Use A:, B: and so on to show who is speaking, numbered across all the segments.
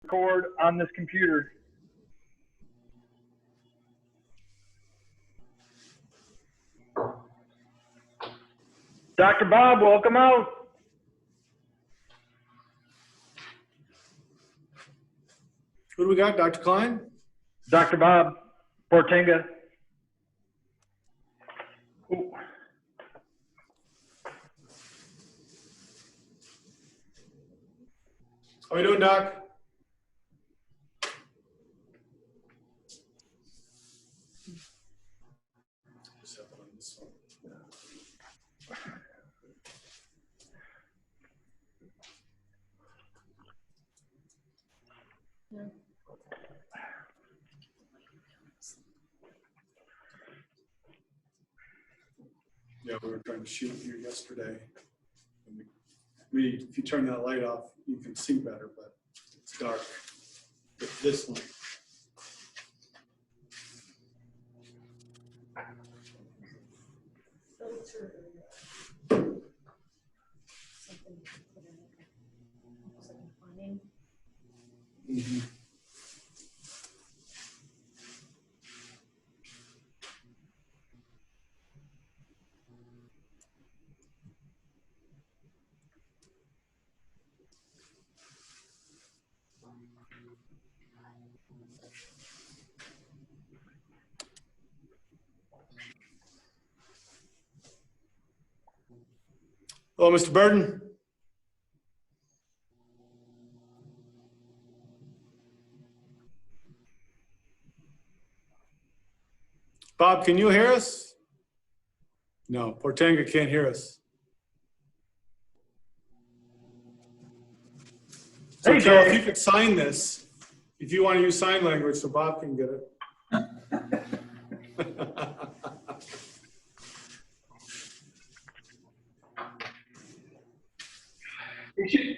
A: record on this computer. Dr. Bob, welcome out.
B: Who do we got, Dr. Klein?
A: Dr. Bob Portenga. Ooh.
B: How are you doing, Doc? Yeah, we were trying to shoot here yesterday. If you turn that light off, you can see better, but it's dark with this light. Mm-hmm. Hello, Mr. Burden. Bob, can you hear us? No, Portenga can't hear us. So
A: Hey,
B: Carol, if you could sign this, if you want to use sign language so Bob can get it.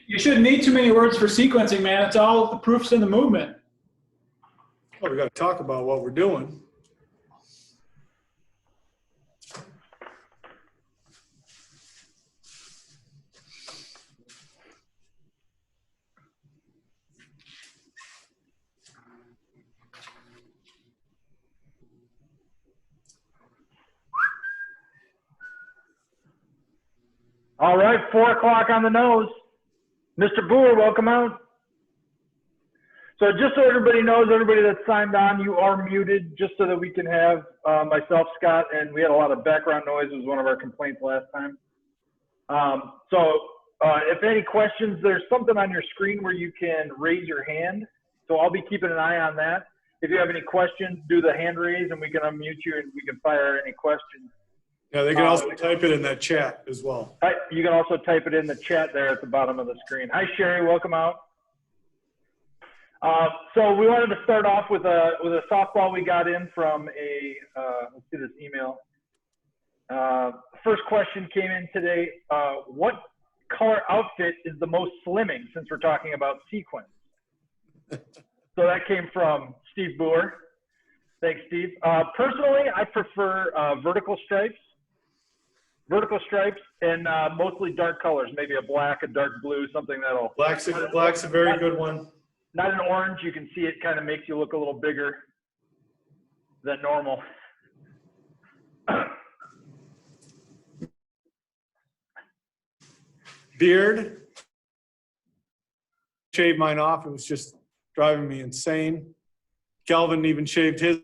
C: You shouldn't need too many words for sequencing, man. It's all the proofs in the movement.
B: Well, we got to talk about what we're doing.
A: All right, 4 o'clock on the nose. Mr. Boer, welcome out. So just so everybody knows, everybody that's signed on, you are muted just so that we can have myself, Scott, and we had a lot of background noise. It was one of our complaints last time. If any questions, there's something on your screen where you can raise your hand. So I'll be keeping an eye on that. If you have any questions, do the hand raise and we can unmute you and we can fire any questions.
B: Yeah, they can also type it in that chat as well.
A: You can also type it in the chat there at the bottom of the screen. Hi, Sherry. Welcome out. So we wanted to start off with a softball we got in from let's see this email. First question came in today. What color outfit is the most slimming, since we're talking about sequence? So that came from Steve Boer. Thanks, Steve. Personally, I prefer vertical stripes and mostly dark colors, maybe a black, a dark blue, something that'll.
B: Black's a very good one.
A: Not an orange. You can see it kind of makes you look a little bigger than normal.
B: Beard. Shaved mine off. It was just driving me insane. Calvin even shaved his.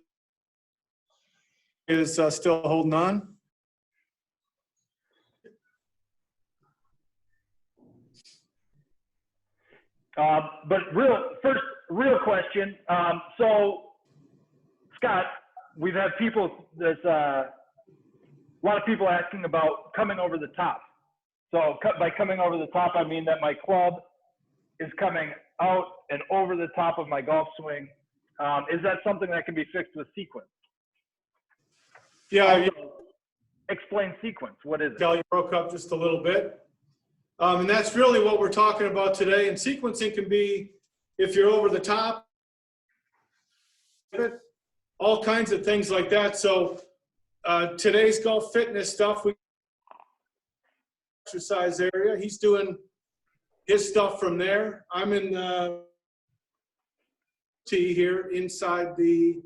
B: Is still holding on.
A: But real question. So, Scott, we've had there's a lot of people asking about coming over the top. So by coming over the top, I mean that my club is coming out and over the top of my golf swing. Is that something that can be fixed with sequence?
B: Yeah.
A: Explain sequence. What is it?
B: You broke up just a little bit. And that's really what we're talking about today. And sequencing can be, if you're over the top, all kinds of things like that. So today's golf fitness stuff, we exercise area. He's doing his stuff from there. I'm in tee here inside the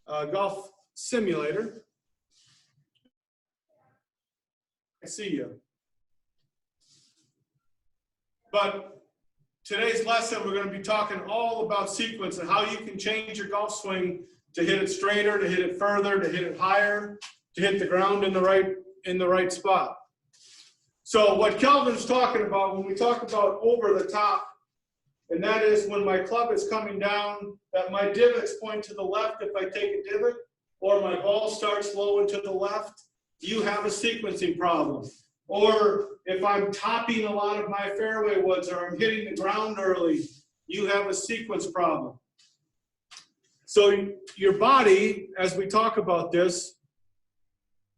B: golf simulator. I see you. But today's lesson, we're going to be talking all about sequence and how you can change your golf swing to hit it straighter, to hit it further, to hit it higher, to hit the ground in the right spot. So what Kelvin's talking about when we talk about over the top, and that is when my club is coming down, that my divots point to the left if I take a divot, or my ball starts low and to the left, you have a sequencing problem. Or if I'm topping a lot of my fairway woods or I'm hitting the ground early, you have a sequence problem. So your body, as we talk about this,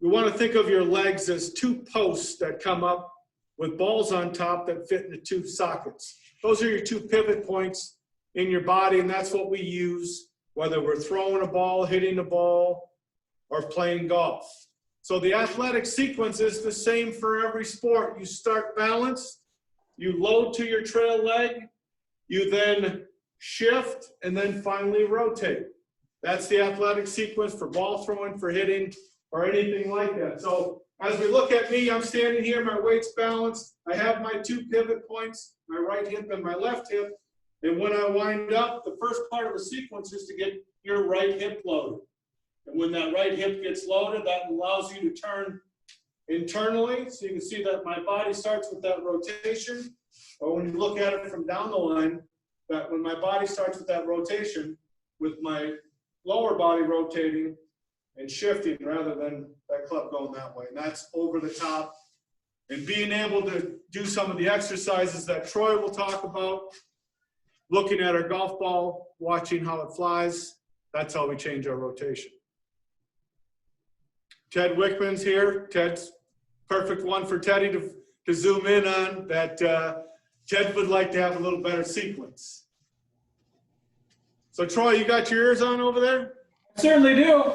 B: we want to think of your legs as two posts that come up with balls on top that fit into two sockets. Those are your two pivot points in your body, and that's what we use, whether we're throwing a ball, hitting a ball, or playing golf. So the athletic sequence is the same for every sport. You start balanced, you load to your trail leg, you then shift, and then finally rotate. That's the athletic sequence for ball throwing, for hitting, or anything like that. So as we look at me, I'm standing here, my weight's balanced. I have my two pivot points, my right hip and my left hip. And when I wind up, the first part of the sequence is to get your right hip loaded. And when that right hip gets loaded, that allows you to turn internally. So you can see that my body starts with that rotation. Or when you look at it from down the line, that when my body starts with that rotation, with my lower body rotating and shifting rather than that club going that way. And that's over the top. And being able to do some of the exercises that Troy will talk about, looking at our golf ball, watching how it flies, that's how we change our rotation. Ted Wickman's here. Ted's perfect one for Teddy to zoom in on, that Ted would like to have a little better sequence. So Troy, you got your ears on over there?
C: I certainly do.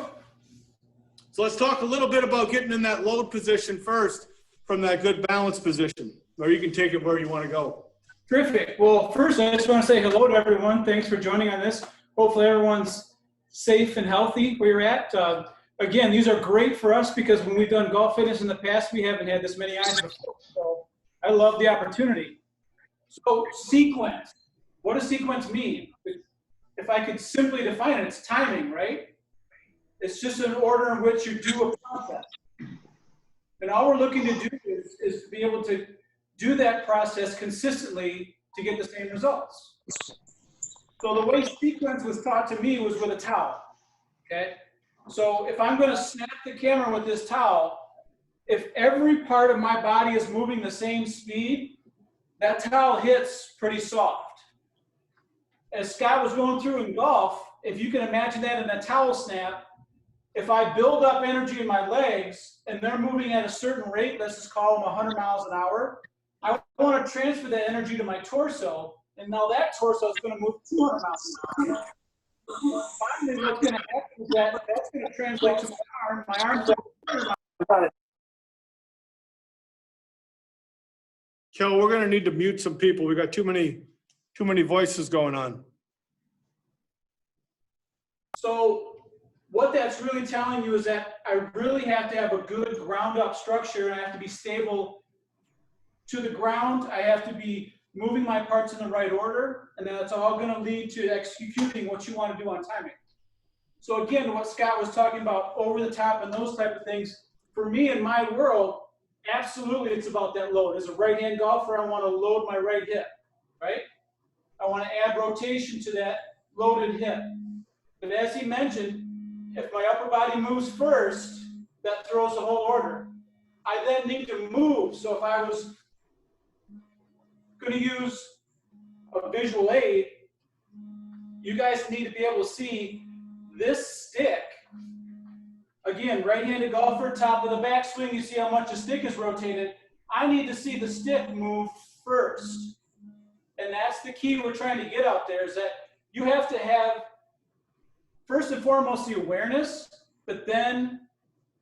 B: So let's talk a little bit about getting in that load position first from that good balance position, or you can take it where you want to go.
C: Terrific. Well, first, I just want to say hello to everyone. Thanks for joining on this. Hopefully everyone's safe and healthy where you're at. Again, these are great for us because when we've done golf fitness in the past, we haven't had this many eyes before. So I love the opportunity. So sequence. What does sequence mean? If I could simply define it, it's timing, right? It's just an order in which you do a process. And all we're looking to do is to be able to do that process consistently to get the same results. So the way sequence was taught to me was with a towel, okay? So if I'm gonna snap the camera with this towel, if every part of my body is moving the same speed, that towel hits pretty soft. As Scott was going through in golf, if you can imagine that in a towel snap, if I build up energy in my legs and they're moving at a certain rate, let's just call them 100 miles an hour, I want to transfer that energy to my torso, and now that torso is going to move 200 miles an hour. Finally, what's going to happen is that that's going to translate to my arm. My arm's going to
B: Kel, we're going to need to mute some people. We got too many voices going on.
C: So what that's really telling you is that I really have to have a good ground up structure, and I have to be stable to the ground. I have to be moving my parts in the right order, and then that's all going to lead to executing what you want to do on timing. So again, what Scott was talking about, over the top and those type of things, for me in my world, absolutely it's about that load. As a right-hand golfer, I want to load my right hip, right? I want to add rotation to that loaded hip. But as he mentioned, if my upper body moves first, that throws the whole order. I then need to move. So if I was going to use a visual aid, you guys need to be able to see this stick. Again, right-handed golfer, top of the backswing, you see how much the stick is rotated. I need to see the stick move first. And that's the key we're trying to get out there, is that you have to have, first and foremost, the awareness, but then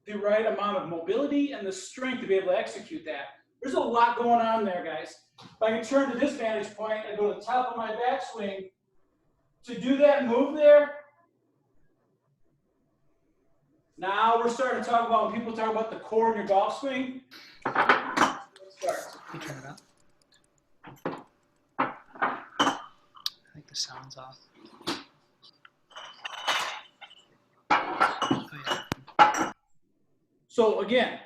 C: the right amount of mobility and the strength to be able to execute that. There's a lot going on there, guys. If I can turn to this vantage point and go to the top of my backswing, to do that move there, now we're starting to talk about, when people talk about the core in your golf swing. Let's start.
D: You turn it up. I think the sound's off. Oh, yeah.
C: So again,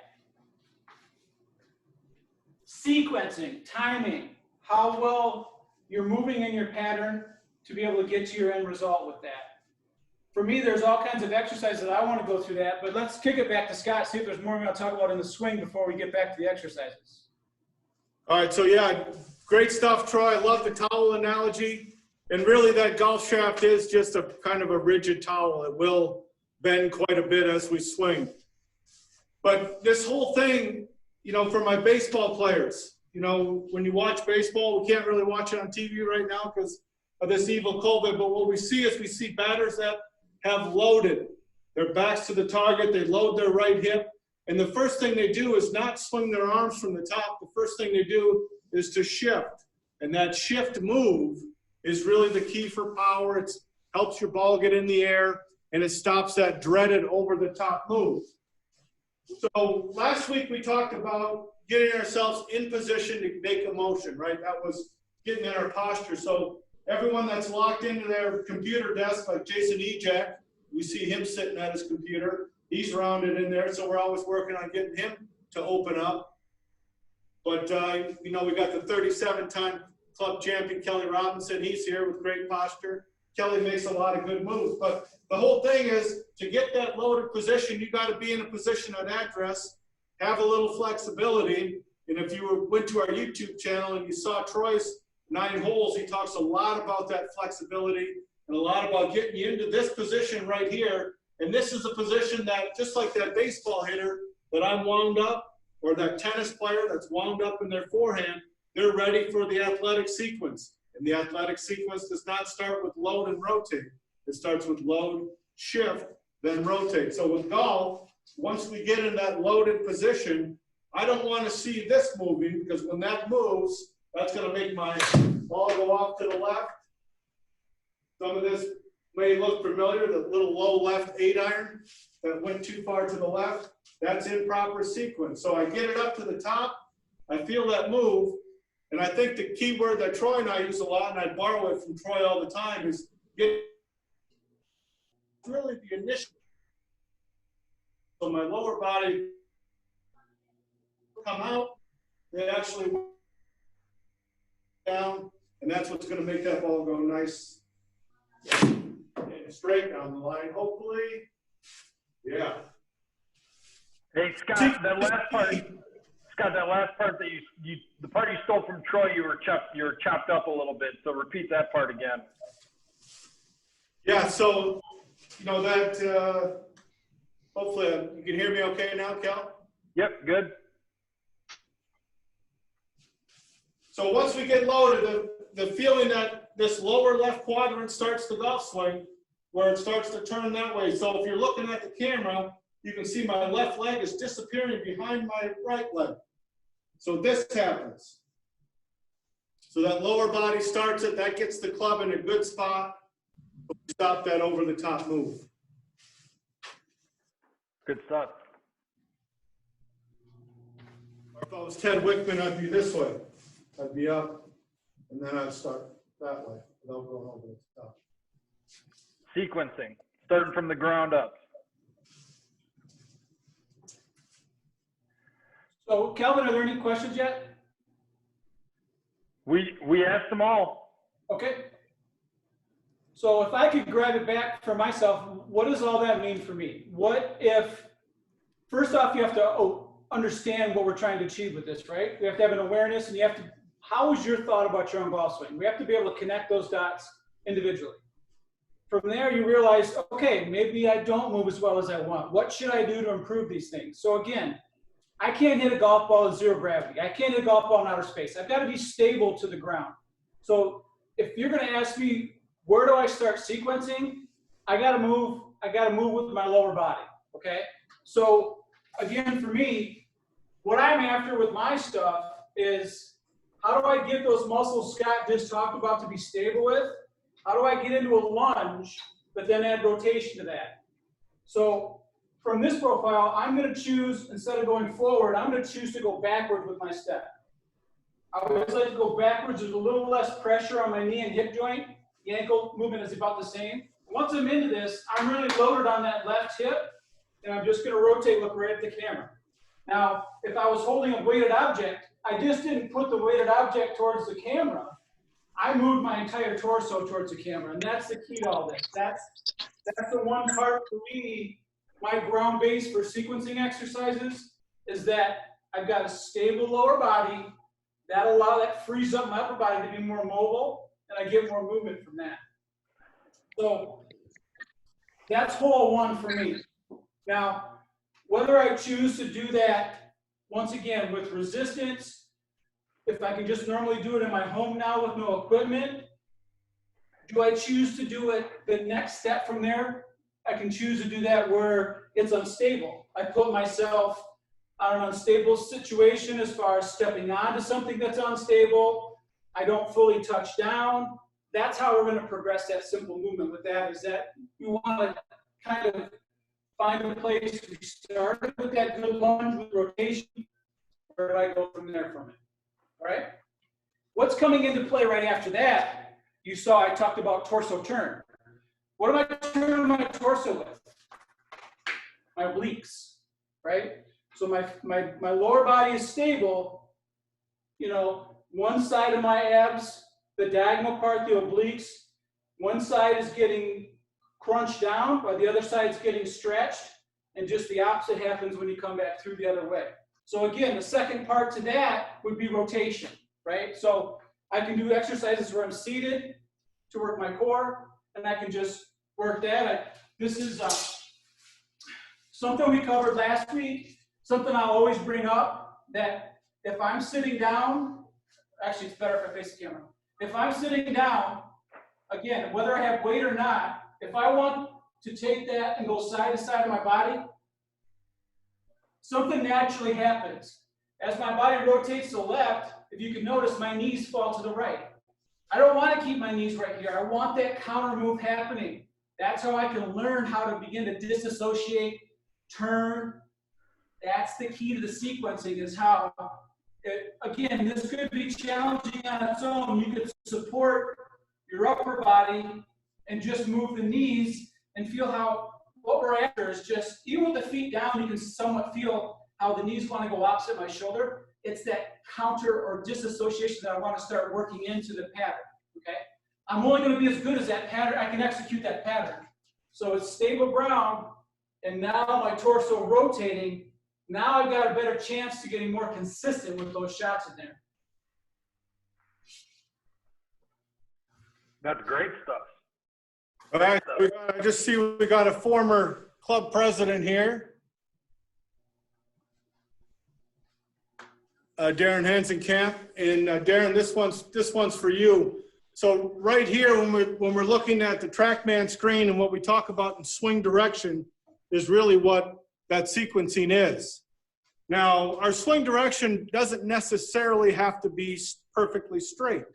C: sequencing, timing, how well you're moving in your pattern to be able to get to your end result with that. For me, there's all kinds of exercises that I want to go through that, but let's kick it back to Scott, see if there's more we're going to talk about in the swing before we get back to the exercises.
B: All right, so yeah, great stuff, Troy. I love the towel analogy. And really that golf shaft is just a kind of a rigid towel. It will bend quite a bit as we swing. But this whole thing, you know, for my baseball players, you know, when you watch baseball, we can't really watch it on TV right now because of this evil COVID, but what we see is we see batters that have loaded their backs to the target, they load their right hip, and the first thing they do is not swing their arms from the top. The first thing they do is to shift, and that shift move is really the key for power. It helps your ball get in the air, and it stops that dreaded over-the-top move. So last week we talked about getting ourselves in position to make a motion, right? That was getting in our posture. So everyone that's locked into their computer desk, like Jason Ejak, we see him sitting at his computer. He's rounded in there, so we're always working on getting him to open up. But, you know, we got the 37-time club champion, Kelly Robinson. He's here with great posture. Kelly makes a lot of good moves. But the whole thing is, to get that loaded position, you got to be in a position at address, have a little flexibility. And if you went to our YouTube channel and you saw Troy's 9 holes, he talks a lot about that flexibility and a lot about getting you into this position right here. And this is a position that, just like that baseball hitter that I'm wound up, or that tennis player that's wound up in their forehand, they're ready for the athletic sequence. And the athletic sequence does not start with load and rotate. It starts with load, shift, then rotate. So with golf, once we get in that loaded position, I don't want to see this moving, because when that moves, that's going to make my ball go off to the left. Some of this may look familiar, the little low left 8-iron that went too far to the left. That's improper sequence. So I get it up to the top, I feel that move, and I think the key word that Troy and I use a lot, and I borrow it from Troy all the time, is get really the initial. So my lower body come out, they actually down, and that's what's going to make that ball go nice and straight down the line, hopefully. Yeah.
A: Hey, Scott, that last part that the part you stole from Troy, you were chopped up a little bit. So repeat that part again.
B: Yeah, so, you know, that, hopefully you can hear me okay now, Cal?
A: Yep, good.
B: So once we get loaded, the feeling that this lower left quadrant starts the golf swing, where it starts to turn that way. So if you're looking at the camera, you can see my left leg is disappearing behind my right leg. So this happens. So that lower body starts it, that gets the club in a good spot. Stop that over the top move.
A: Good stuff.
B: If I was Ted Wickman, I'd be this way. I'd be up, and then I'd start that way without going over the top.
A: Sequencing, starting from the ground up.
C: So Calvin, are there any questions yet?
A: We asked them all.
C: Okay. So if I could grab it back for myself, what does all that mean for me? What if, first off, you have to understand what we're trying to achieve with this, right? We have to have an awareness, and you have to, how is your thought about your own golf swing? We have to be able to connect those dots individually. From there, you realize, okay, maybe I don't move as well as I want. What should I do to improve these things? So again, I can't hit a golf ball at zero gravity. I can't hit a golf ball in outer space. I've got to be stable to the ground. So if you're going to ask me, where do I start sequencing? I got to move with my lower body. Okay. So again, for me, what I'm after with my stuff is, how do I get those muscles Scott just talked about to be stable with? How do I get into a lunge, but then add rotation to that? So from this profile, I'm going to choose, instead of going forward, I'm going to choose to go backward with my step. I always like to go backwards. There's a little less pressure on my knee and hip joint. The ankle movement is about the same. Once I'm into this, I'm really loaded on that left hip, and I'm just going to rotate, look right at the camera. Now, if I was holding a weighted object, I just didn't put the weighted object towards the camera. I moved my entire torso towards the camera, and that's the key to all this. That's the one part for me, my ground base for sequencing exercises, is that I've got a stable lower body. That frees up my upper body to be more mobile, and I get more movement from that. So that's hole one for me. Now, whether I choose to do that, once again, with resistance, if I can just normally do it in my home now with no equipment, do I choose to do it the next step from there? I can choose to do that where it's unstable. I put myself on an unstable situation as far as stepping onto something that's unstable. I don't fully touch down. That's how we're going to progress that simple movement with that, is that you want to kind of find a place. We started with that good lunge with rotation. Where do I go from there from it? All right? What's coming into play right after that? You saw I talked about torso turn. What am I turning my torso with? My obliques, right? So my lower body is stable. You know, one side of my abs, the diagonal part, the obliques, one side is getting crunched down, while the other side is getting stretched, and just the opposite happens when you come back through the other way. So again, the second part to that would be rotation, right? So I can do exercises where I'm seated to work my core, and I can just work that. This is something we covered last week, something I'll always bring up, that if I'm sitting down, actually it's better if I face the camera. If I'm sitting down, again, whether I have weight or not, if I want to take that and go side to side of my body, something naturally happens. As my body rotates to the left, if you can notice, my knees fall to the right. I don't want to keep my knees right here. I want that counter move happening. That's how I can learn how to begin to disassociate, turn. That's the key to the sequencing, is how, again, this could be challenging on its own. You could support your upper body and just move the knees and feel how, what we're after is just, even with the feet down, you can somewhat feel how the knees want to go opposite my shoulder. It's that counter or disassociation that I want to start working into the pattern, okay? I'm only going to be as good as that pattern. I can execute that pattern. So it's stable ground, and now my torso rotating. Now I've got a better chance to getting more consistent with those shots in there.
A: That's great stuff.
B: All right, I just see we got a former club president here. Darren Hansenkamp, and Darren, this one's for you. So right here, when we're looking at the TrackMan screen, and what we talk about in swing direction is really what that sequencing is. Now, our swing direction doesn't necessarily have to be perfectly straight,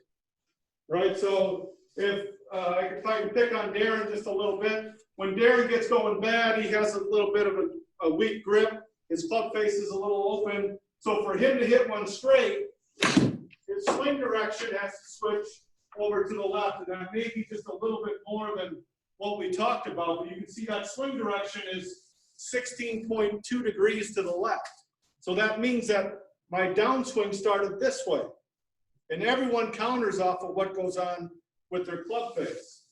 B: right? So if I can pick on Darren just a little bit, when Darren gets going bad, he has a little bit of a weak grip. His club face is a little open. So for him to hit one straight, his swing direction has to switch over to the left. And that may be just a little bit more than what we talked about, but you can see that swing direction is 16.2 degrees to the left. So that means that my downswing started this way. And everyone counters off of what goes on with their club face.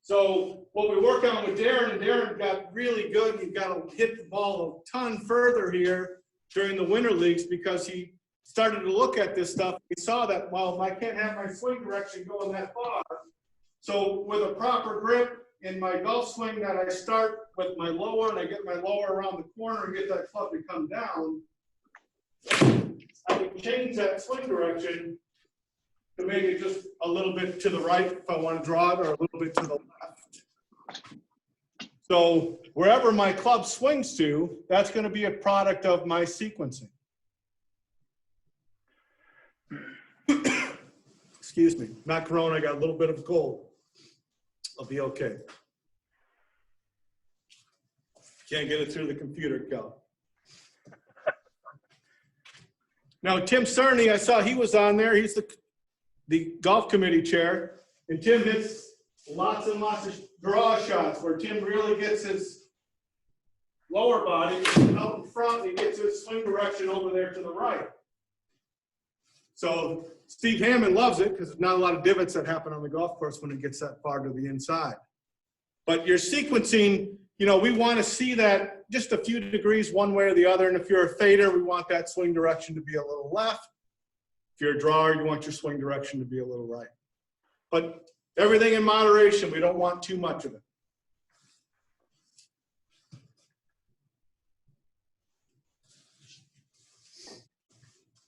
B: So what we work on with Darren, and Darren got really good. He got to hit the ball a ton further here during the winter leagues, because he started to look at this stuff. He saw that, well, I can't have my swing direction going that far. So with a proper grip in my golf swing, that I start with my lower, and I get my lower around the corner and get that club to come down, I can change that swing direction to make it just a little bit to the right if I want to draw it, or a little bit to the left. So wherever my club swings to, that's going to be a product of my sequencing. Excuse me, not Corona, I got a little bit of a cold. I'll be okay. Can't get it through the computer, Cal. Now, Tim Cerny, I saw he was on there. He's the golf committee chair. And Tim hits lots and lots of draw shots where Tim really gets his lower body out in front and he gets his swing direction over there to the right. So Steve Hammond loves it because there's not a lot of divots that happen on the golf course when it gets that far to the inside. But your sequencing, you know, we want to see that just a few degrees one way or the other. And if you're a fader, we want that swing direction to be a little left. If you're a drawer, you want your swing direction to be a little right. But everything in moderation. We don't want too much of it.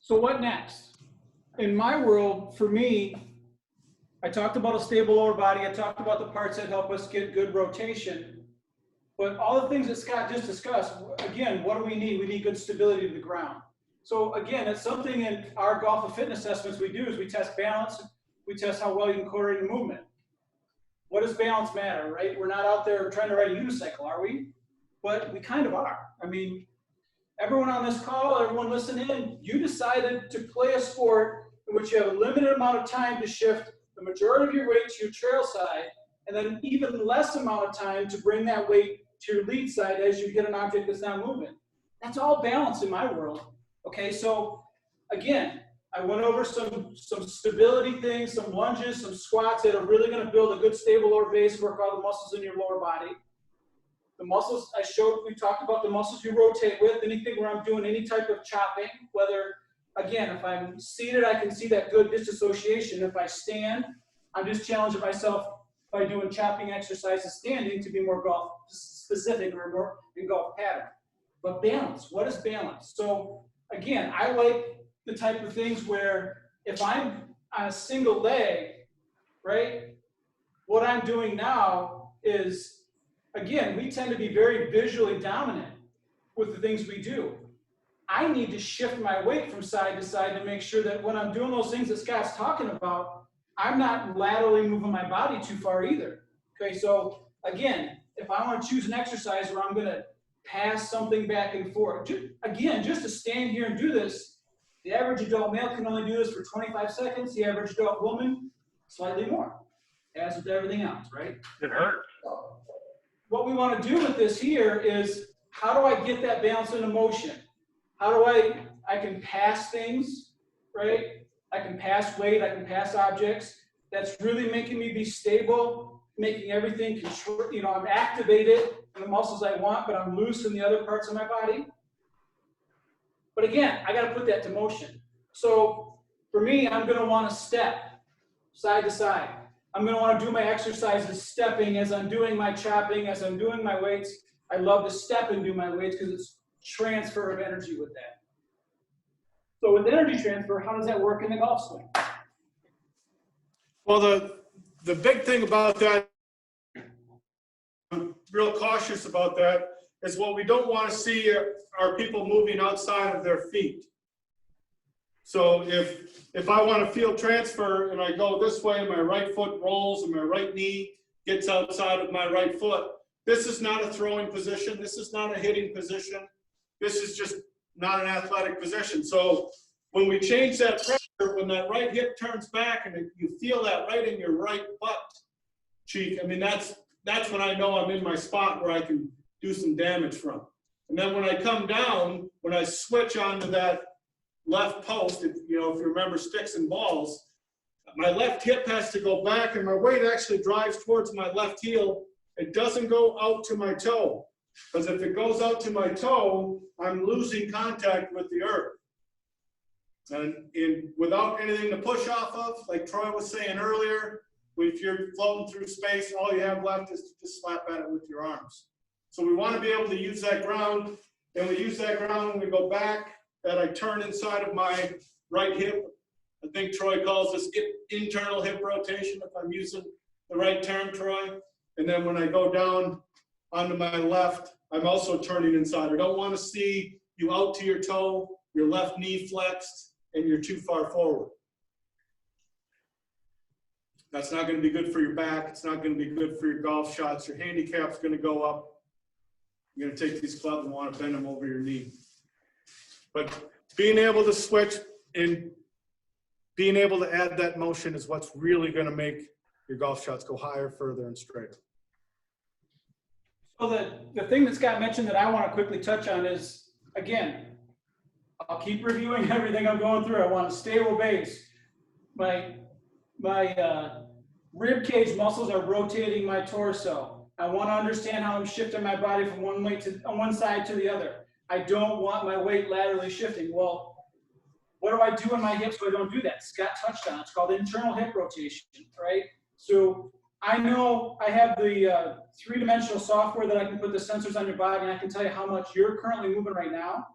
C: So what next? In my world, for me, I talked about a stable lower body. I talked about the parts that help us get good rotation. But all the things that Scott just discussed, again, what do we need? We need good stability to the ground. So again, it's something in our golf and fitness assessments we do is we test balance. We test how well you can coordinate the movement. What does balance matter, right? We're not out there trying to ride a unicycle, are we? But we kind of are. I mean, everyone on this call, everyone listening in, you decided to play a sport in which you have a limited amount of time to shift the majority of your weight to your trail side, and then even less amount of time to bring that weight to your lead side as you get an object that's not moving. That's all balance in my world. Okay, so again, I went over some stability things, some lunges, some squats that are really going to build a good stable lower base, work all the muscles in your lower body. The muscles I showed, we talked about the muscles you rotate with, anything where I'm doing any type of chopping, whether, again, if I'm seated, I can see that good disassociation. If I stand, I'm just challenging myself by doing chopping exercises standing to be more golf specific or more in golf pattern. But balance, what is balance? So again, I like the type of things where if I'm on a single leg, right, what I'm doing now is, again, we tend to be very visually dominant with the things we do. I need to shift my weight from side to side to make sure that when I'm doing those things that Scott's talking about, I'm not laterally moving my body too far either. Okay, so again, if I want to choose an exercise where I'm going to pass something back and forth, just to stand here and do this, the average adult male can only do this for 25 seconds. The average adult woman, slightly more, as with everything else, right?
A: It hurts.
C: What we want to do with this here is, how do I get that balance into motion? How do I can pass things, right? I can pass weight, I can pass objects. That's really making me be stable, making everything, you know, I'm activated in the muscles I want, but I'm loose in the other parts of my body. But again, I got to put that to motion. So for me, I'm going to want to step side to side. I'm going to want to do my exercises stepping as I'm doing my chopping, as I'm doing my weights. I love to step and do my weights because it's transfer of energy with that. So with energy transfer, how does that work in the golf swing?
B: Well, the big thing about that, I'm real cautious about that, is what we don't want to see are people moving outside of their feet. So if I want to field transfer and I go this way and my right foot rolls and my right knee gets outside of my right foot, this is not a throwing position. This is not a hitting position. This is just not an athletic position. So when we change that pressure, when that right hip turns back and you feel that right in your right butt cheek, I mean, that's when I know I'm in my spot where I can do some damage from. And then when I come down, when I switch onto that left post, if you remember sticks and balls, my left hip has to go back and my weight actually drives towards my left heel. It doesn't go out to my toe, because if it goes out to my toe, I'm losing contact with the earth. And without anything to push off of, like Troy was saying earlier, if you're floating through space, all you have left is to just slap at it with your arms. So we want to be able to use that ground, and we use that ground when we go back, that I turn inside of my right hip. I think Troy calls this internal hip rotation, if I'm using the right term, Troy. And then when I go down onto my left, I'm also turning inside. I don't want to see you out to your toe, your left knee flexed, and you're too far forward. That's not going to be good for your back. It's not going to be good for your golf shots. Your handicap's going to go up. You're going to take these clubs and want to bend them over your knee. But being able to switch and being able to add that motion is what's really going to make your golf shots go higher, further, and straighter.
C: So the thing that Scott mentioned that I want to quickly touch on is, again, I'll keep reviewing everything I'm going through. I want a stable base. My rib cage muscles are rotating my torso. I want to understand how I'm shifting my body from one side to the other. I don't want my weight laterally shifting. Well, what do I do in my hips so I don't do that? Scott touched on it. It's called internal hip rotation, right? So I know I have the three-dimensional software that I can put the sensors on your body, and I can tell you how much you're currently moving right now.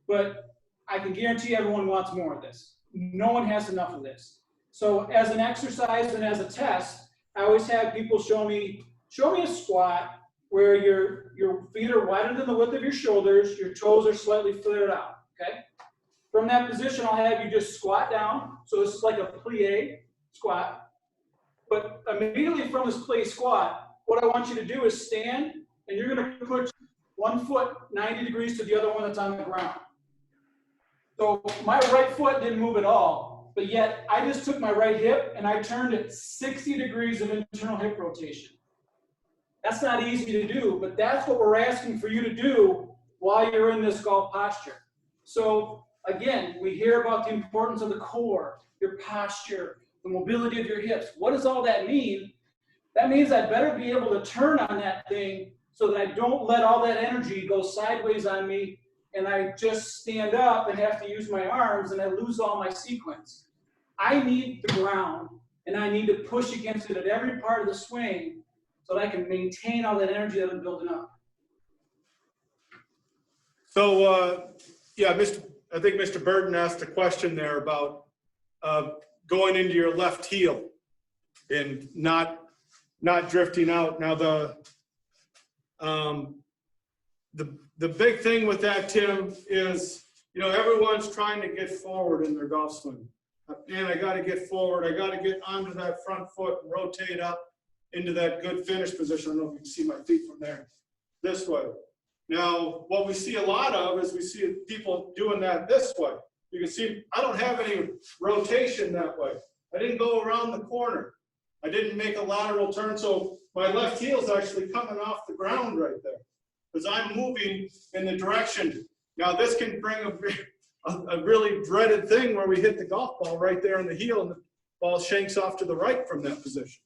C: But I can guarantee everyone wants more of this. No one has enough of this. So as an exercise and as a test, I always have people show me a squat where your feet are wider than the width of your shoulders, your toes are slightly flared out, okay? From that position, I'll have you just squat down. So this is like a plie squat. But immediately from this plie squat, what I want you to do is stand, and you're going to put one foot 90 degrees to the other one that's on the ground. So my right foot didn't move at all, but yet I just took my right hip and I turned it 60 degrees of internal hip rotation. That's not easy to do, but that's what we're asking for you to do while you're in this golf posture. So again, we hear about the importance of the core, your posture, the mobility of your hips. What does all that mean? That means I better be able to turn on that thing so that I don't let all that energy go sideways on me and I just stand up and have to use my arms and I lose all my sequence. I need the ground and I need to push against it at every part of the swing so that I can maintain all that energy that I'm building up. So,
B: yeah, I think Mr. Burton asked a question there about going into your left heel and not drifting out. Now, the big thing with that, Tim, is, everyone's trying to get forward in their golf swing. And I got to get forward. I got to get onto that front foot and rotate up into that good finish position. I don't know if you can see my feet from there. This way. Now, what we see a lot of is we see people doing that this way. You can see I don't have any rotation that way. I didn't go around the corner. I didn't make a lateral turn. So my left heel is actually coming off the ground right there because I'm moving in the direction. Now, this can bring a really dreaded thing where we hit the golf ball right there in the heel and the ball shanks off to the right from that position.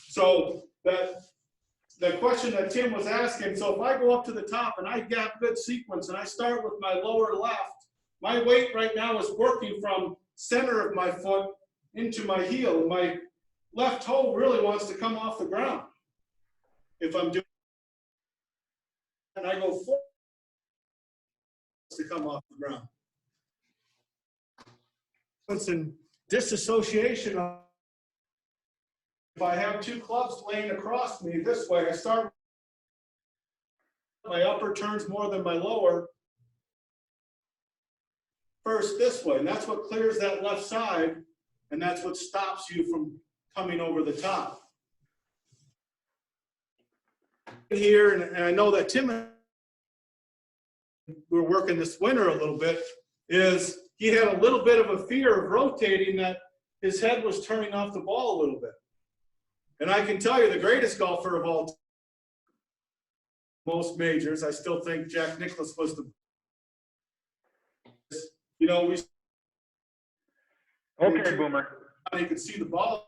B: So the question that Tim was asking, so if I go up to the top and I got good sequence and I start with my lower left, my weight right now is working from center of my foot into my heel. My left toe really wants to come off the ground. If I'm doing and I go forward to come off the ground. It's in disassociation. If I have two clubs laying across me this way, I start, my upper turns more than my lower first this way. And that's what clears that left side. And that's what stops you from coming over the top. Here, and I know that Tim, we're working this winter a little bit, is he had a little bit of a fear of rotating, that his head was turning off the ball a little bit. And I can tell you the greatest golfer of all time, most majors, I still think Jack Nicklaus was the, we
A: Okay, Boomer.
B: you could see the ball.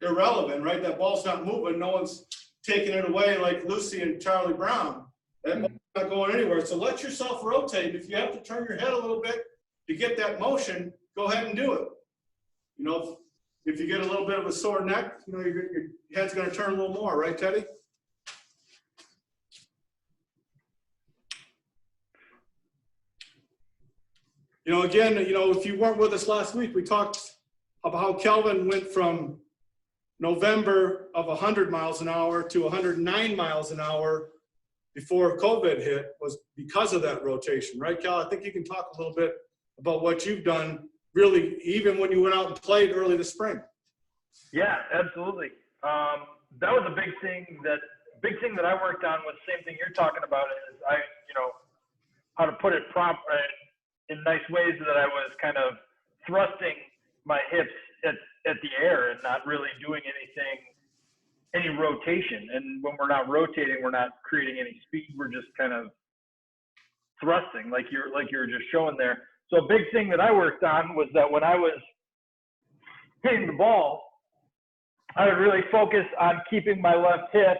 B: Irrelevant, right? That ball's not moving. No one's taking it away like Lucy and Charlie Brown. That ball's not going anywhere. So let yourself rotate. If you have to turn your head a little bit to get that motion, go ahead and do it. If you get a little bit of a sore neck, your head's going to turn a little more, right, Teddy? Again, if you weren't with us last week, we talked about how Kelvin went from November of 100 miles an hour to 109 miles an hour before COVID hit, was because of that rotation, right, Cal? I think you can talk a little bit about what you've done really, even when you went out and played early this spring.
A: Yeah, absolutely. That was a big thing that I worked on was the same thing you're talking about is how to put it in nice ways that I was kind of thrusting my hips at the air and not really doing any rotation. And when we're not rotating, we're not creating any speed. We're just kind of thrusting like you were just showing there. So a big thing that I worked on was that when I was hitting the ball, I would really focus on keeping my left hip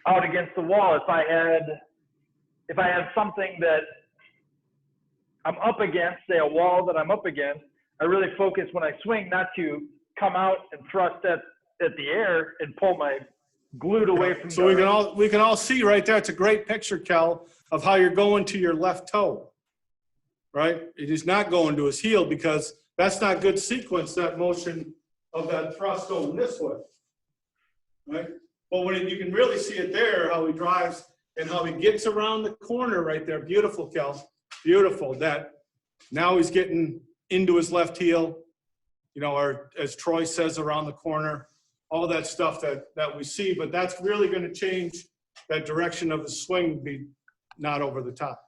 A: out against the wall. If I had something that I'm up against, say a wall that I'm up against, I really focus when I swing not to come out and thrust at the air and pull my glute away from.
B: So we can all see right there. It's a great picture, Kel, of how you're going to your left toe, right? It is not going to his heel because that's not good sequence, that motion of that thrust going this way, right? But when you can really see it there, how he drives and how he gets around the corner right there. Beautiful, Kel. Beautiful. That now he's getting into his left heel, or as Troy says, around the corner, all that stuff that we see. But that's really going to change that direction of the swing, be not over the top.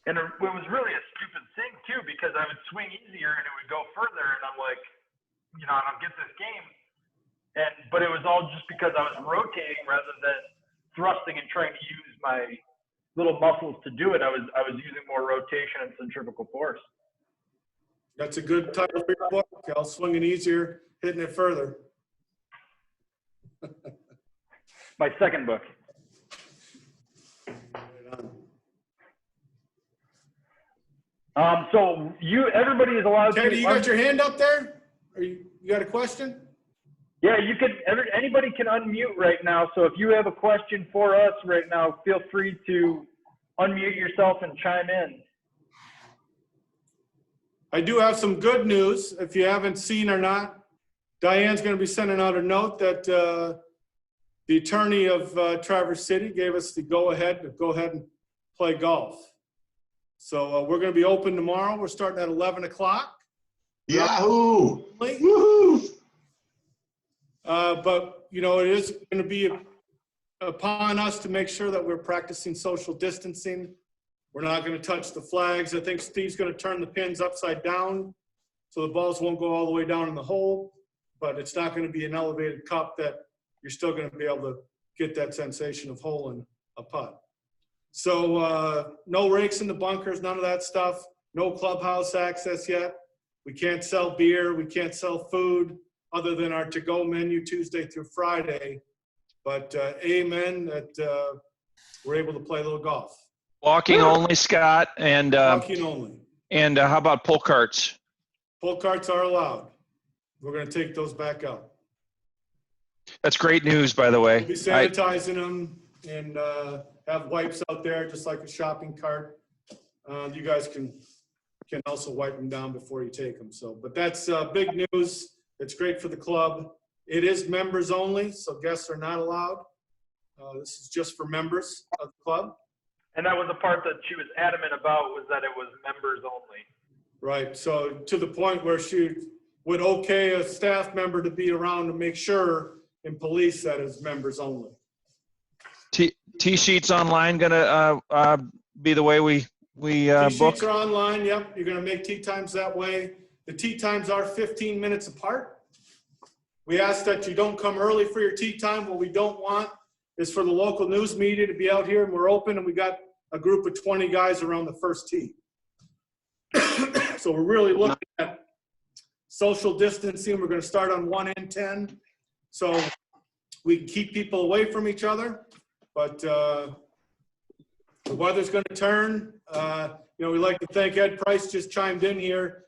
A: And it was really a stupid thing, too, because I would swing easier and it would go further. And I'm like, I don't get this game. But it was all just because I was rotating rather than thrusting and trying to use my little muscles to do it. I was using more rotation and centrifugal force.
B: That's a good title for your book, Cal. Swinging easier, hitting it further.
A: My second book. So everybody is allowed
B: Teddy,
A: to.
B: you got your hand up there? You got a question?
A: Yeah, you can. Anybody can unmute right now. So if you have a question for us right now, feel free to unmute yourself and chime in.
B: I do have some good news. If you haven't seen or not, Diane's going to be sending out a note that the attorney of Traverse City gave us the go-ahead and play golf. So we're going to be open tomorrow. We're starting at 11 o'clock.
E: Yahoo! Woohoo!
B: But, it is going to be upon us to make sure that we're practicing social distancing. We're not going to touch the flags. I think Steve's going to turn the pins upside down so the balls won't go all the way down in the hole, but it's not going to be an elevated cup that you're still going to be able to get that sensation of hole in a putt. So no rakes in the bunkers, none of that stuff. No clubhouse access yet. We can't sell beer. We can't sell food other than our to-go menu Tuesday through Friday. But amen that we're able to play a little golf.
F: Walking only, Scott, and
B: Walking only.
F: And how about pull carts?
B: Pull carts are allowed. We're going to take those back out.
F: That's great news, by the way.
B: We'll be sanitizing them and have wipes out there, just like a shopping cart. You guys can also wipe them down before you take them. So, but that's big news. It's great for the club. It is members only, so guests are not allowed. This is just for members of the club.
A: And that was the part that she was adamant about, was that it was members only.
B: Right. So to the point where she would okay a staff member to be around to make sure and police that is members only.
F: T-sheets online gonna be the way we book?
B: T-sheets are online. Yep. You're going to make tee times that way. The tee times are 15 minutes apart. We ask that you don't come early for your tee time. What we don't want is for the local news media to be out here and we're open and we got a group of 20 guys around the first tee. So we're really looking at social distancing. We're going to start on 1 and 10. So we can keep people away from each other, but the weather's going to turn. We'd like to thank Ed Price, just chimed in here.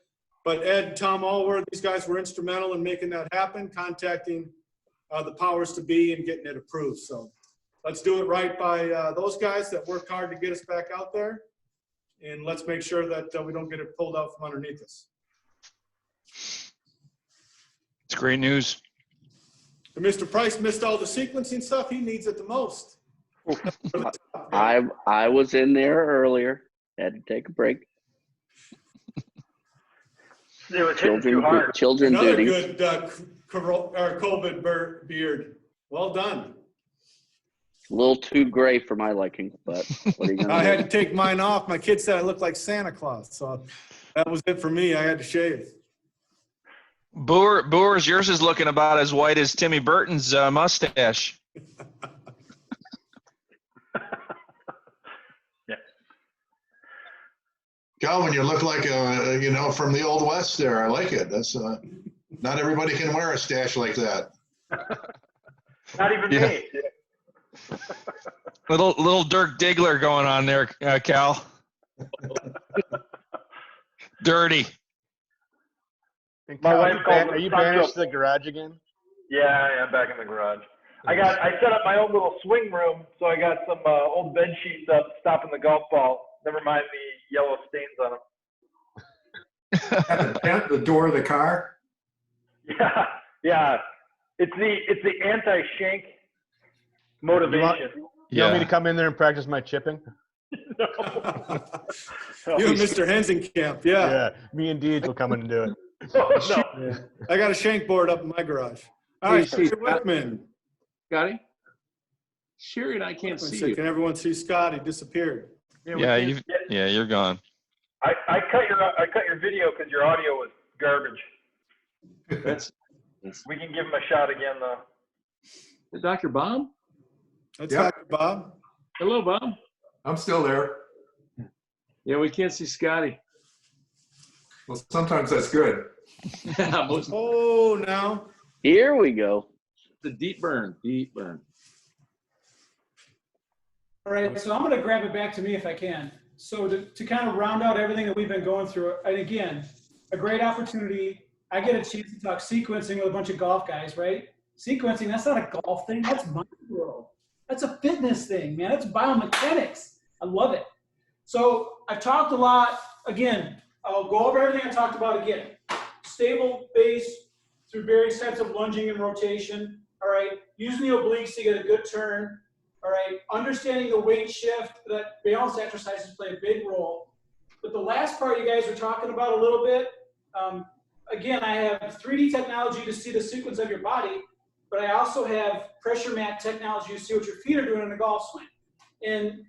B: But Ed, Tom Allworth, these guys were instrumental in making that happen, contacting the powers to be and getting it approved. So let's do it right by those guys that work hard to get us back out there. And let's make sure that we don't get it pulled out from underneath us.
F: It's great news.
B: And Mr. Price missed all the sequencing stuff. He needs it the most.
G: I was in there earlier. Had to take a break.
A: It was hitting too hard.
G: Children
B: Another
G: duties.
B: good COVID beard. Well done.
G: A little too gray for my liking, but what are you
B: I
G: gonna
B: had
G: do?
B: to take mine off. My kids said I looked like Santa Claus, so that was it for me. I had to shave.
F: Boers, yours is looking about as white as Timmy Burton's mustache.
E: Calvin, you look like from the old west there. I like it. That's not everybody can wear a stash like that.
A: Not even
F: Yeah.
A: me.
F: Little Dirk Diggler going on there, Cal. Dirty.
H: And
A: My
H: Cal,
A: wife calls
H: are
A: it
H: you
A: Sancho.
H: banished to the garage again?
A: Yeah, I'm back in the garage. I set up my own little swing room, so I got some old bed sheets up, stopping the golf ball. Never mind the yellow stains on them.
I: At the tent, the door of the car.
A: Yeah. It's the anti-shank motivation.
H: You want me to come in there and practice my chipping?
A: No.
B: You and Mr. Hensenkamp, yeah.
H: Yeah, me and Deej will come in and do it.
A: Oh, no.
B: Yeah. I got a shank board up in my garage. All
J: Hey,
B: right,
J: Steve,
B: Mr. Whitman.
J: Scotty? Sherry and I can't see you.
B: Can everyone see Scott? He disappeared.
F: Yeah, you're gone.
A: I cut your video because your audio was garbage.
J: That's
A: We can give him a shot again though.
J: Dr. Bob?
B: That's
I: Yep.
B: Dr. Bob.
J: Hello, Bob.
I: I'm still there.
J: Yeah, we can't see Scotty.
I: Well, sometimes that's good.
J: Most
B: Oh, now.
G: Here we go.
J: the deep burn.
C: All right, so I'm going to grab it back to me if I can. So to kind of round out everything that we've been going through, and again, a great opportunity. I get a chance to talk sequencing with a bunch of golf guys, right? Sequencing, that's not a golf thing. That's my world. That's a fitness thing, man. That's biomechanics. I love it. So I've talked a lot. Again, I'll go over everything I talked about again. Stable base through various types of lunging and rotation. All right, using the obliques to get a good turn. All right, understanding the weight shift, that balance exercises play a big role. But the last part you guys were talking about a little bit, again, I have 3D technology to see the sequence of your body, but I also have pressure mat technology to see what your feet are doing in a golf swing. And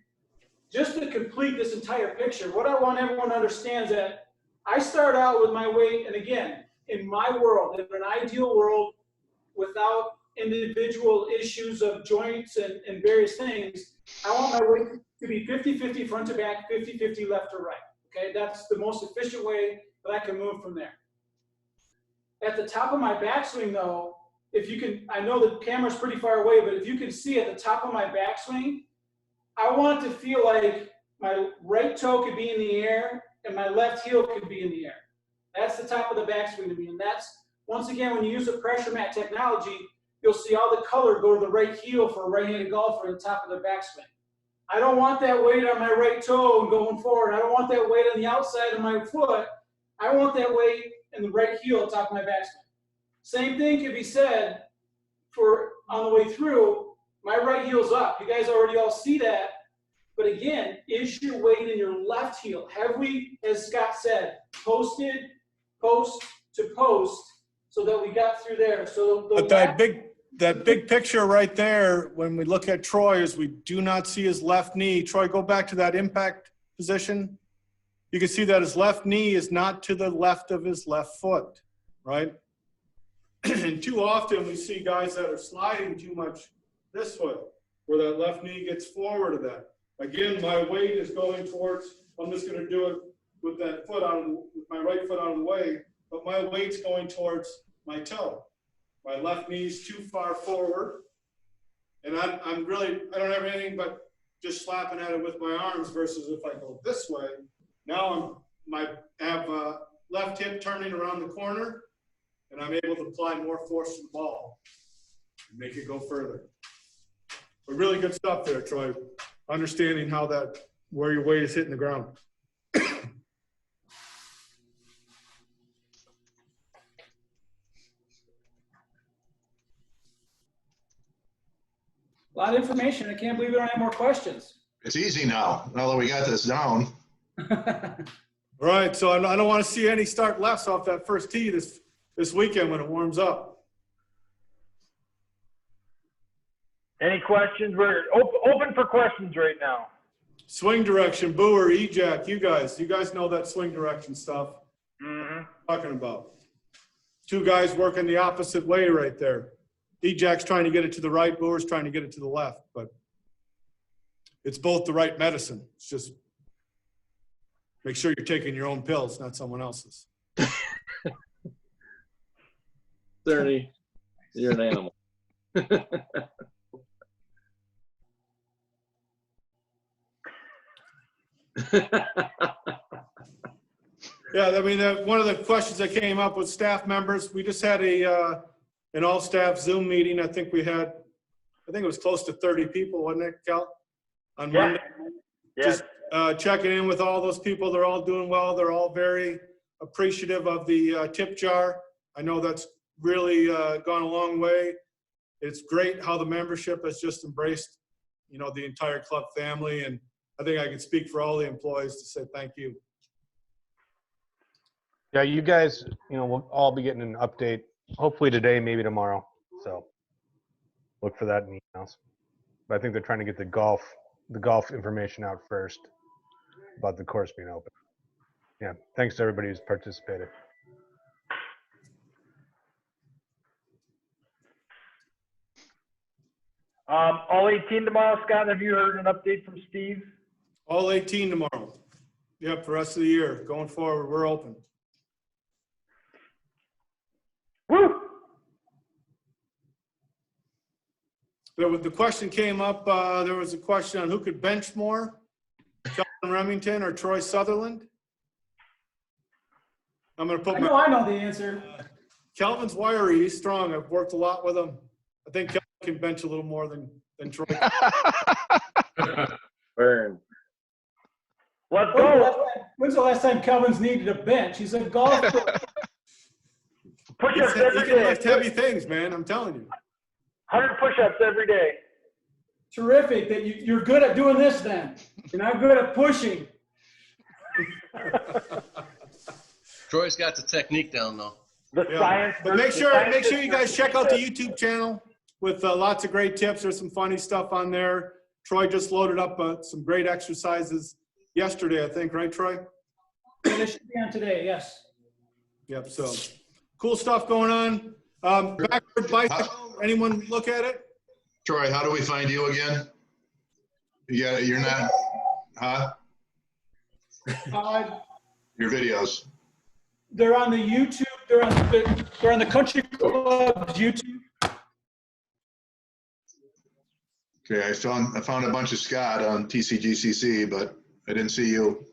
C: just to complete this entire picture, what I want everyone to understand is that I start out with my weight, and again, in my world, in an ideal world, without individual issues of joints and various things, I want my weight to be 50-50 front to back, 50-50 left to right. Okay, that's the most efficient way that I can move from there. At the top of my backswing, though, if you can, I know the camera's pretty far away, but if you can see at the top of my backswing, I want it to feel like my right toe could be in the air and my left heel could be in the air. That's the top of the backswing to me. And that's, once again, when you use the pressure mat technology, you'll see all the color go to the right heel for a right-handed golfer at the top of their backswing. I don't want that weight on my right toe and going forward. I don't want that weight on the outside of my foot. I want that weight in the right heel at the top of my backswing. Same thing can be said for on the way through, my right heel's up. You guys already all see that. But again, is your weight in your left heel? Have we, as Scott said, posted post to post so that we got through there? So
B: But that big picture right there, when we look at Troy, is we do not see his left knee. Troy, go back to that impact position. You can see that his left knee is not to the left of his left foot, right? And too often we see guys that are sliding too much this way, where that left knee gets forward of that. Again, my weight is going towards, I'm just going to do it with that foot with my right foot out of the way, but my weight's going towards my toe. My left knee's too far forward, and I don't have anything but just slapping at it with my arms versus if I go this way. Now I have left hip turning around the corner, and I'm able to apply more force to the ball and make it go further. But really good stuff there, Troy. Understanding where your weight is hitting the ground.
C: a lot of information. I can't believe we don't have more questions.
E: It's easy now that we got this down.
B: All right, so I don't want to see any start lefts off that first tee this weekend when it warms up.
A: Any questions? We're open for questions right now.
B: Swing direction, Boer, E-Jack, you guys know that swing direction stuff.
A: Mm-hmm.
B: Talking about. Two guys working the opposite way right there. E-Jack's trying to get it to the right, Boer's trying to get it to the left, but it's both the right medicine. It's just make sure you're taking your own pills, not someone else's.
J: Ernie, you're an animal.
B: Yeah, I mean, one of the questions that came up with staff members, we just had an all-staff Zoom meeting. I think it was close to 30 people, wasn't it, Cal? On Monday.
A: Yes.
B: Just checking in with all those people. They're all doing well. They're all very appreciative of the tip jar. I know that's really gone a long way. It's great how the membership has just embraced, the entire club family. And I think I can speak for all the employees to say thank you.
H: Yeah, you guys, we'll all be getting an update, hopefully today, maybe tomorrow. So look for that in emails. But I think they're trying to get the golf information out first about the course being open. Yeah, thanks to everybody who's participated.
A: All 18 tomorrow, Scott. Have you heard an update from Steve?
B: All 18 tomorrow. Yep, for the rest of the year. Going forward, we're open.
A: Woo!
B: The question came up, there was a question on who could bench more, Kelvin Remington or Troy Sutherland. I'm going to put
C: I know the answer.
B: Kelvin's wiry, he's strong. I've worked a lot with him. I think Kelvin can bench a little more than Troy.
J: Burn.
A: Let's go.
C: When's the last time Kelvin's needed a bench? He's a golfer.
A: Push-ups
B: He
A: every
B: can lift
A: day.
B: heavy things, man. I'm telling you.
A: 100 push-ups every day.
C: Terrific that you're good at doing this then. You're not good at pushing.
K: Troy's got the technique down though.
A: The science.
B: But make sure you guys check out the YouTube channel with lots of great tips. There's some funny stuff on there. Troy just loaded up some great exercises yesterday, I think, right, Troy?
C: Yeah, they should be on today, yes.
B: Yep, so cool stuff going on. Backward bicycle, anyone look at it?
E: Troy, how do we find you again? You're not, huh? Your videos.
C: They're on the YouTube. They're on the Country Club's YouTube.
E: Okay, I found a bunch of Scott on TCGCC, but I didn't see you.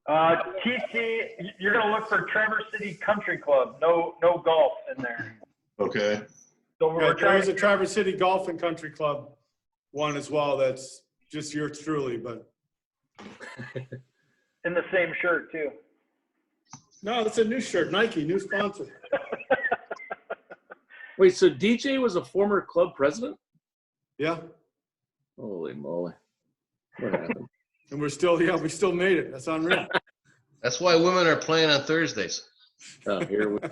A: TC, you're gonna look for Traverse City Country Club. No golf in there.
E: Okay.
A: So we're
B: There's a Traverse City Golf and Country Club one as well. That's just yours truly, but
A: in the same shirt too.
B: no, that's a new shirt. Nike, new sponsor.
J: Wait, so DJ was a former club president?
B: Yeah,
J: Holy moly. What happened?
B: and we still made it. That's unreal.
K: That's why women are playing on Thursdays.
J: Oh, here we go.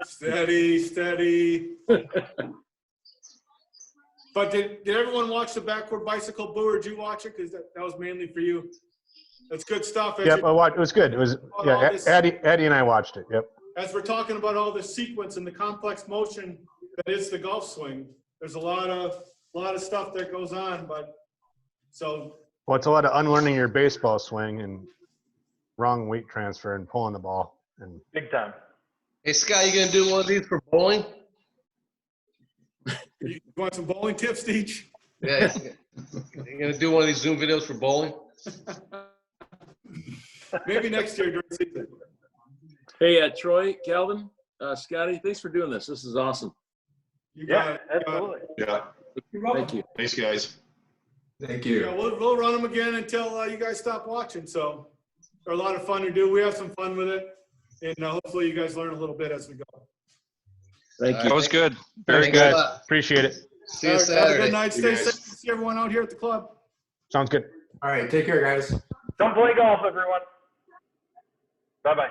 B: Steady. But did everyone watch the backward bicycle? Boo, or did you watch it? Because that was mainly for you. That's good stuff.
H: Yep, I watched. It was good. It was, yeah, Addie and I watched it. Yep.
B: As we're talking about all the sequence and the complex motion that is the golf swing, there's a lot of stuff that goes on. But so
H: Well, it's a lot of unlearning your baseball swing and wrong weight transfer and pulling the ball. And
A: Big time.
K: Hey Scott, you gonna do one of these for bowling?
B: you want some bowling tips, Deej?
K: Yeah. You gonna do one of these Zoom videos for bowling?
B: Maybe next year during season.
J: Hey, Troy, Calvin, Scotty, thanks for doing this. This is awesome.
B: You got it.
A: Absolutely.
E: Yeah.
J: Thank you.
E: Thanks, guys.
I: Thank
B: Yeah,
I: you.
B: we'll run them again until you guys stop watching. So they're a lot of fun to do. We have some fun with it, and hopefully you guys learn a little bit as we go.
J: Thank
F: That
J: you.
F: was good. Very
K: Thanks a
F: good.
K: lot.
H: appreciate it.
K: See you
B: All right, have a
K: Saturday.
B: good night.
E: You
B: Stay
E: guys.
B: safe. See everyone out here at the club.
H: Sounds good.
I: All right, take care, guys.
A: Come play golf, everyone. Bye-bye.